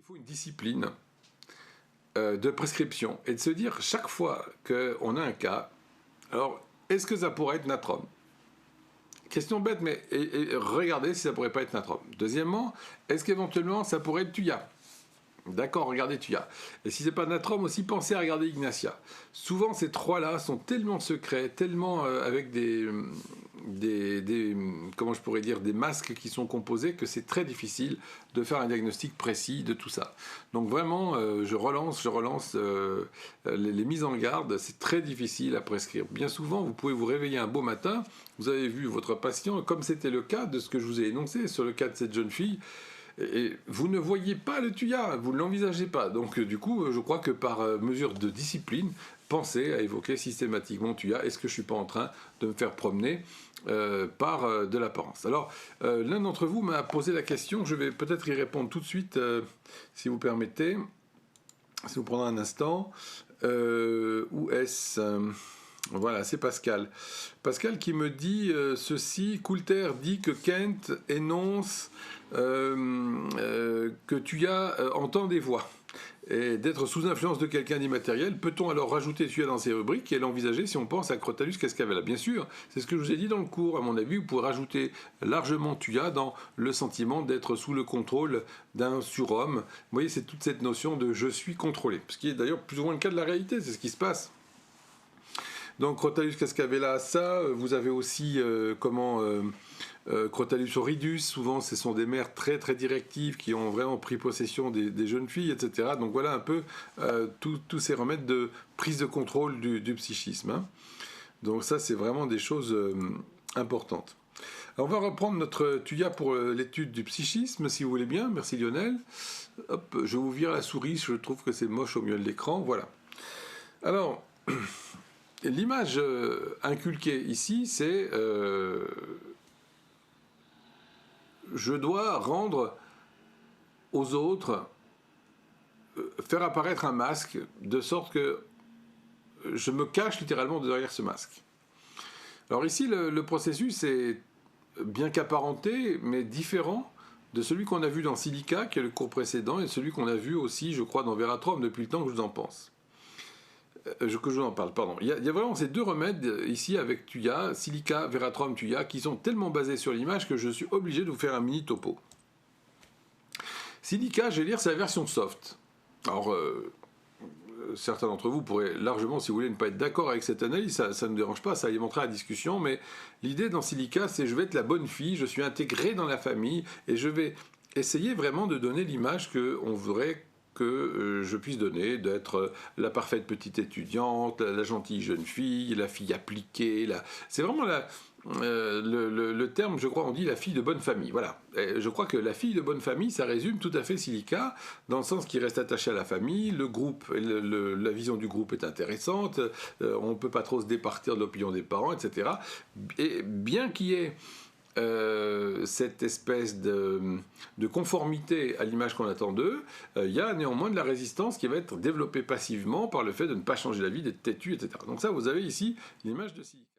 Il faut une discipline de prescription et de se dire chaque fois qu'on a un cas, alors est-ce que ça pourrait être natrum? Question bête, mais regardez si ça pourrait pas être natrum. Deuxièmement, est-ce qu'éventuellement ça pourrait être thuya? D'accord, regardez thuya. Et si c'est pas natrum aussi, pensez à regarder ignatia. Souvent ces trois-là sont tellement secrets, tellement avec comment je pourrais dire, des masques qui sont composés que c'est très difficile de faire un diagnostic précis de tout ça. Donc vraiment, je relance les mises en garde, c'est très difficile à prescrire. Bien souvent, vous pouvez vous réveiller un beau matin, vous avez vu votre patient, comme c'était le cas de ce que je vous ai énoncé sur le cas de cette jeune fille, et vous ne voyez pas le thuya, vous ne l'envisagez pas. Donc du coup, je crois que par mesure de discipline, pensez à évoquer systématiquement thuya. Est-ce que je ne suis pas en train de me faire promener par de l'apparence? Alors, l'un d'entre vous m'a posé la question, je vais peut-être y répondre tout de suite, si vous permettez, si vous prenez un instant. Où est-ce Voilà, c'est Pascal. Pascal qui me dit ceci: Coulter dit que Kent énonce que thuya entend des voix. Et d'être sous influence de quelqu'un d'immatériel, peut-on alors rajouter thuya dans ces rubriques et l'envisager si on pense à Crotalus cascavella? Bien sûr, c'est ce que je vous ai dit dans le cours. À mon avis, vous pouvez rajouter largement thuya dans le sentiment d'être sous le contrôle d'un surhomme. Vous voyez, c'est toute cette notion de je suis contrôlé, ce qui est d'ailleurs plus ou moins le cas de la réalité, c'est ce qui se passe. Donc Crotalus cascavella, ça, vous avez aussi Crotalus horridus, souvent ce sont des mères très très directives qui ont vraiment pris possession des jeunes filles, etc. Donc voilà un peu tous ces remèdes de prise de contrôle du psychisme. Hein. Donc ça c'est vraiment des choses importantes. Alors, on va reprendre notre thuya pour l'étude du psychisme, si vous voulez bien. Merci Lionel. Hop, je vous vire la souris, je trouve que c'est moche au milieu de l'écran. Voilà. Alors... L'image inculquée ici, c'est je dois rendre aux autres, faire apparaître un masque, de sorte que je me cache littéralement derrière ce masque. Alors ici, le processus est bien qu'apparenté, mais différent de celui qu'on a vu dans Silica, qui est le cours précédent, et celui qu'on a vu aussi, je crois, dans Veratrum, depuis le temps que je vous en pense. Que je vous en parle, pardon. Il y a vraiment ces deux remèdes ici avec thuya, Silica, Veratrum, thuya, qui sont tellement basés sur l'image que je suis obligé de vous faire un mini topo. Silica, je vais lire, c'est la version soft. Alors, certains d'entre vous pourraient largement, si vous voulez, ne pas être d'accord avec cette analyse, ça ne me dérange pas, ça alimentera la discussion, mais l'idée dans Silica, c'est je vais être la bonne fille, je suis intégré dans la famille, et je vais essayer vraiment de donner l'image qu'on voudrait que je puisse donner, d'être la parfaite petite étudiante, la gentille jeune fille, la fille appliquée. C'est vraiment le terme, je crois, on dit la fille de bonne famille. Voilà. Et je crois que la fille de bonne famille, ça résume tout à fait Silica, dans le sens qu'il reste attaché à la famille, le groupe, la vision du groupe est intéressante, on ne peut pas trop se départir de l'opinion des parents, etc. Et bien qu'il y ait cette espèce de conformité à l'image qu'on attend d'eux, il y a néanmoins de la résistance qui va être développée passivement par le fait de ne pas changer la vie, d'être têtu, etc. Donc ça, vous avez ici l'image de Silica.